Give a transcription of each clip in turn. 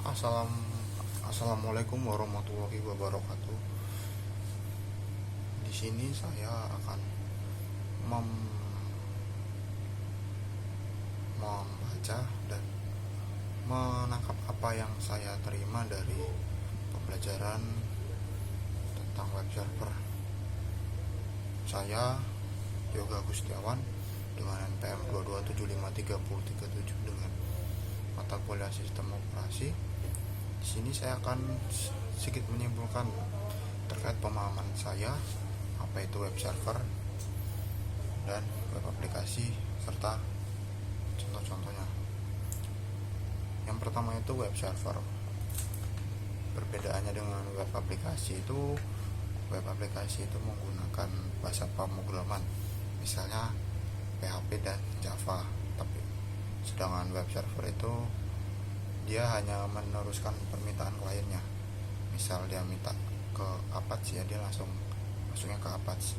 Assalamualaikum warahmatullahi wabarakatuh. Di sini saya akan mem- membaca dan menangkap apa yang saya terima dari pembelajaran tentang web server. Saya Yoga Gustiawan dengan NPM 2275333 dengan mata kuliah sistem operasi. Di sini saya akan sedikit menyimpulkan terkait pemahaman saya apa itu web server dan web aplikasi serta contoh-contohnya. Yang pertama itu web server. Perbedaannya dengan web aplikasi itu, web aplikasi itu menggunakan bahasa pemrograman, misalnya PHP dan Java. Tapi sedangkan web server itu dia hanya meneruskan permintaan kliennya. Misal dia minta ke Apache, ya dia masuknya ke Apache.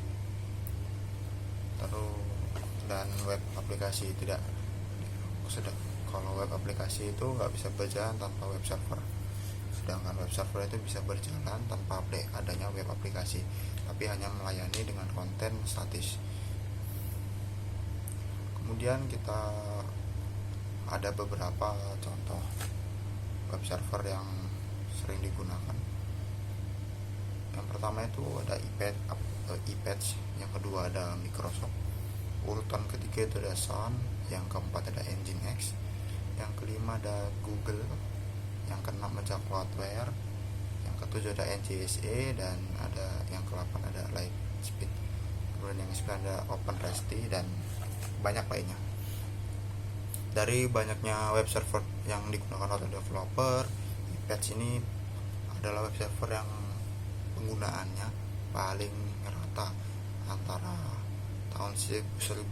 Terus dan web aplikasi tidak. Kalau web aplikasi itu nggak bisa berjalan tanpa web server, sedangkan web server itu bisa berjalan tanpa adanya web aplikasi, tapi hanya melayani dengan konten statis. Kemudian kita ada beberapa contoh web server yang sering digunakan. Yang pertama itu ada iPatch, yang kedua ada Microsoft, urutan ketiga itu ada Sun, yang keempat ada Nginx, yang kelima ada Google, yang keenam ada Cloudflare, yang ketujuh ada NCSA, dan ada yang ke-8 ada Lightspeed. Kemudian yang ke-9 ada OpenResty dan banyak lainnya. Dari banyaknya web server yang digunakan oleh developer, iPatch ini adalah web server yang penggunaannya paling rata antara tahun 1995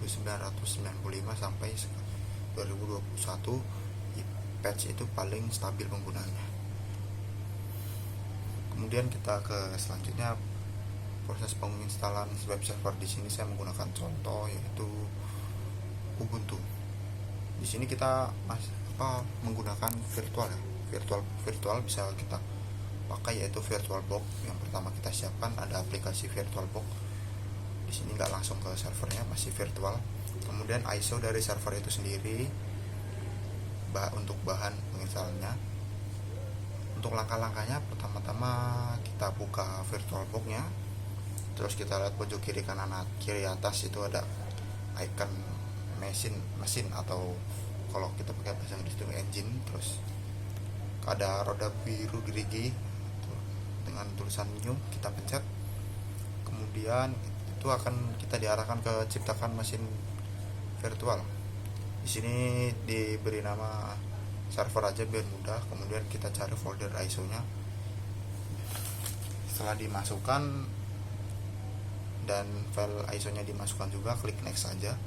sampai 2021. iPatch itu paling stabil penggunaannya. Kemudian kita ke selanjutnya, proses penginstalan web server. Di sini saya menggunakan contoh yaitu Ubuntu. Di sini kita menggunakan virtual bisa kita pakai, yaitu VirtualBox. Yang pertama kita siapkan ada aplikasi VirtualBox. Di sini nggak langsung ke servernya, masih virtual. Kemudian ISO dari server itu sendiri untuk bahan penginstalannya. Untuk langkah-langkahnya, pertama-tama kita buka VirtualBox-nya, terus kita lihat pojok kiri atas itu ada icon mesin atau kalau kita pakai bahasa Inggris itu engine. Terus ada roda biru gerigi dengan tulisan new, kita pencet. Kemudian itu akan kita diarahkan ke ciptakan mesin virtual. Di sini diberi nama server aja biar mudah. Kemudian kita cari folder ISO-nya. Setelah dimasukkan dan file ISO-nya dimasukkan juga, klik next saja.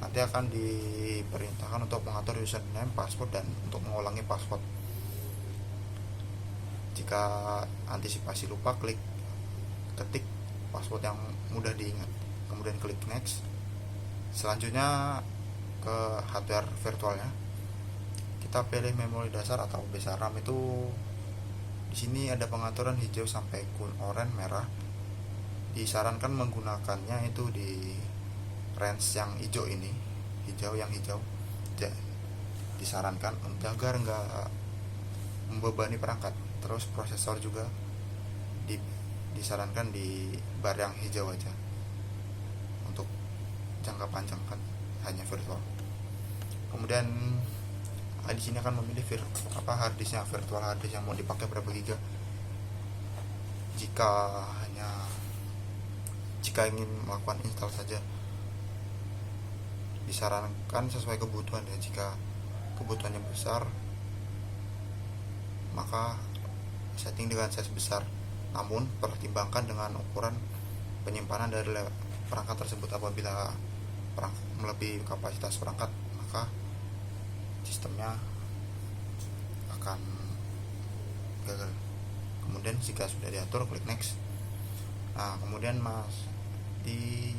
Nanti akan diperintahkan untuk mengatur username, password, dan untuk mengulangi password. Jika antisipasi lupa, ketik password yang mudah diingat, kemudian klik next. Selanjutnya ke hardware virtualnya, kita pilih memori dasar atau besar RAM. Itu di sini ada pengaturan hijau sampai oranye merah. Disarankan menggunakannya itu di range yang hijau ini, yang hijau disarankan agar nggak membebani perangkat. Terus prosesor juga disarankan di bar yang hijau aja untuk jangka panjang, kan hanya virtual. Kemudian di sini akan memilih harddisknya, virtual harddisk yang mau dipakai berapa giga. Jika ingin melakukan install saja, disarankan sesuai kebutuhan ya. Jika kebutuhannya besar, maka setting dengan size besar. Namun pertimbangkan dengan ukuran penyimpanan dari perangkat tersebut. Apabila melebihi kapasitas perangkat, maka sistemnya akan gagal. Kemudian jika sudah diatur, klik next. Nah, kemudian di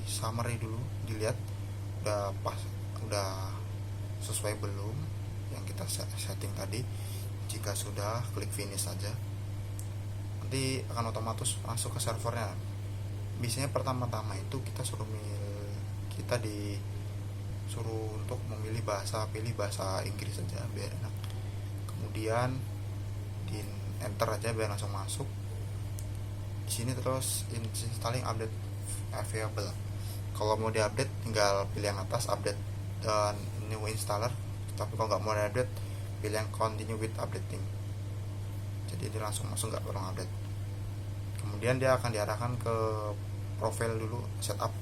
summary dulu, dilihat udah sesuai belum yang kita setting tadi. Jika sudah, klik finish saja, nanti akan otomatis masuk ke servernya. Biasanya pertama-tama itu kita disuruh untuk memilih bahasa, pilih bahasa Inggris saja biar enak, kemudian di enter aja biar langsung masuk. Di sini terus installing update available. Kalau mau diupdate tinggal pilih yang atas update dan new installer, tapi kalau nggak mau diupdate pilih yang continue with updating. Jadi dia langsung masuk, nggak perlu update. Kemudian dia akan diarahkan ke profil dulu, setup.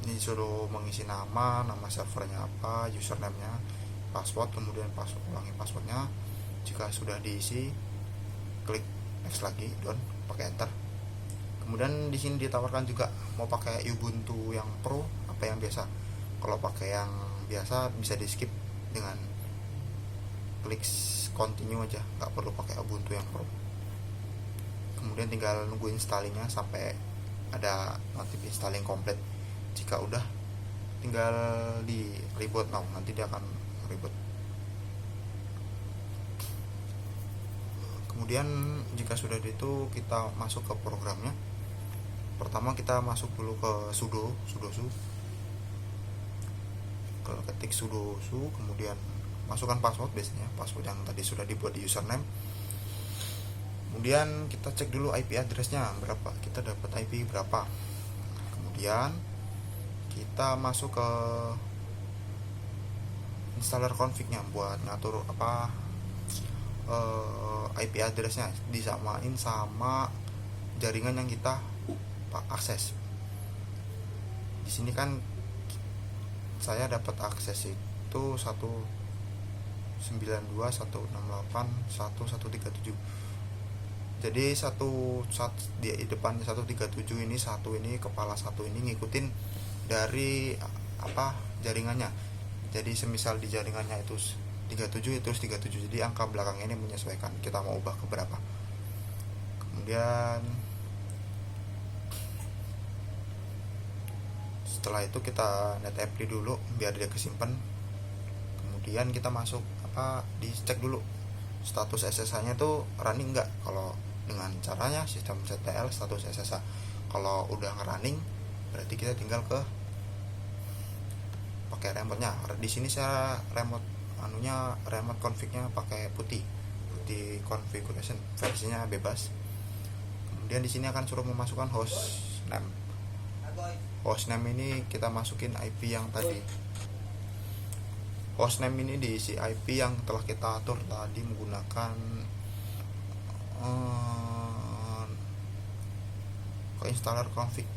Ini disuruh mengisi nama servernya apa, username-nya, password, kemudian ulangi passwordnya. Jika sudah diisi, klik next lagi, done, pakai enter. Kemudian di sini ditawarkan juga mau pakai Ubuntu yang Pro apa yang biasa. Kalau pakai yang biasa bisa di skip dengan klik continue aja, nggak perlu pakai Ubuntu yang Pro. Kemudian tinggal nunggu installingnya sampai ada notif installing komplit. Jika udah, tinggal di reboot now, nanti dia akan reboot. Kemudian jika sudah itu kita masuk ke programnya. Pertama kita masuk dulu ke sudosu, ketik sudosu, kemudian masukkan password, biasanya password yang tadi sudah dibuat di username. Kemudian kita cek dulu IP addressnya berapa, kita dapat IP berapa. Kemudian kita masuk ke installer config-nya buat ngatur IP addressnya, disamain sama jaringan yang kita akses. Di sini kan saya dapat akses itu 192.168.1.137. Jadi di depannya 137 ini kepala satu ini ngikutin dari jaringannya. Jadi semisal di jaringannya itu 37 itu 37, jadi angka belakangnya ini menyesuaikan kita mau ubah ke berapa. Kemudian setelah itu kita net apply dulu biar dia kesimpan. Kemudian kita masuk dicek dulu status SSH-nya tuh running enggak. Kalau dengan caranya sistem CTL status SSH, kalau udah nge-running berarti kita tinggal pakai remote-nya. Di sini saya remote config-nya pakai putih configuration, versinya bebas. Kemudian di sini akan suruh memasukkan hostname. Hostname ini kita masukin IP yang tadi. Hostname ini diisi IP yang telah kita atur tadi menggunakan installer config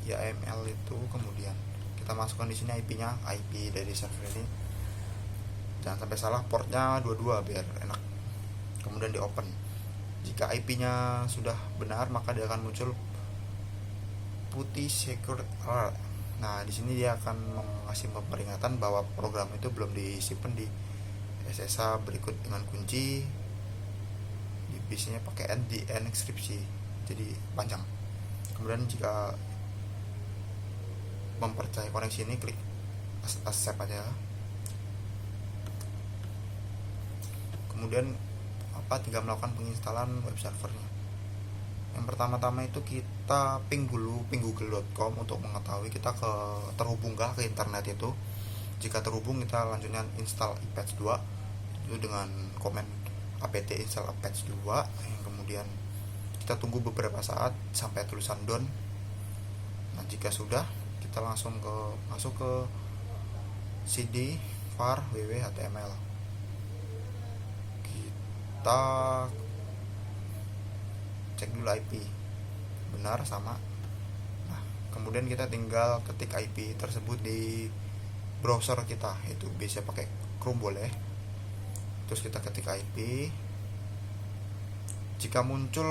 YAML itu. Kemudian kita masukkan di sini IP-nya, IP dari server ini. Jangan sampai salah, portnya 22 biar enak. Kemudian di open. Jika IP-nya sudah benar maka dia akan muncul putih secure alert. Nah, di sini dia akan mengasih peringatan bahwa program itu belum disimpan di SSH berikut dengan kunci. Biasanya pakai di enkripsi, jadi panjang. Kemudian jika mempercayai koneksi ini klik accept aja. Kemudian tinggal melakukan penginstalan web servernya. Yang pertama-tama itu kita ping google.com untuk mengetahui kita terhubungkah ke internet itu. Jika terhubung, kita lanjutnya install iPatch 2 itu dengan komen apt install patch 2. Kemudian kita tunggu beberapa saat sampai tulisan done. Nah, jika sudah, kita langsung masuk ke cd var www.html. Kita cek dulu IP benar sama. Nah, kemudian kita tinggal ketik IP tersebut di browser kita, itu bisa pakai Chrome boleh. Terus kita ketik IP. Jika muncul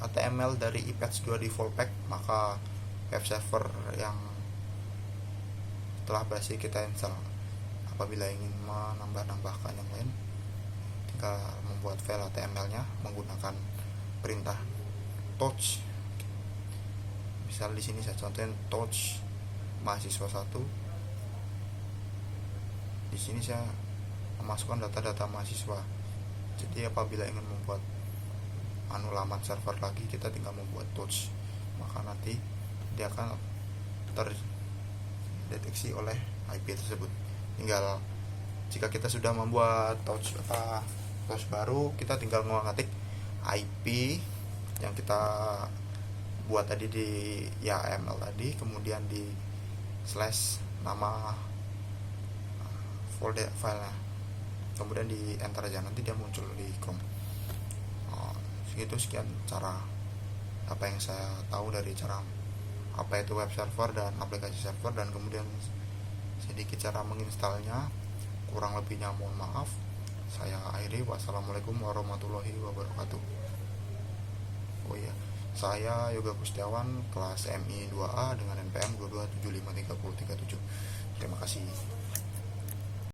HTML dari iPatch 2 di fallback, maka web server yang telah berhasil kita install. Apabila ingin menambahkan yang lain, tinggal membuat file HTML-nya menggunakan perintah touch. Misal di sini saya contohin touch mahasiswa 1. Di sini saya memasukkan data-data mahasiswa. Jadi apabila ingin membuat laman server lagi, kita tinggal membuat touch, maka nanti dia akan terdeteksi oleh IP tersebut. Tinggal jika kita sudah membuat touch baru, kita tinggal mengetik IP yang kita buat tadi di YAML tadi, kemudian di slash nama folder filenya, kemudian di enter aja, nanti dia muncul di Chrome. Sekian cara apa yang saya tahu dari cara apa itu web server dan aplikasi server, dan kemudian sedikit cara menginstalnya. Kurang lebihnya mohon maaf. Saya akhiri. Wassalamualaikum warahmatullahi wabarakatuh. Oh iya, saya Yoga Kustiawan, kelas MI 2A dengan NPM 227533037. Terima kasih.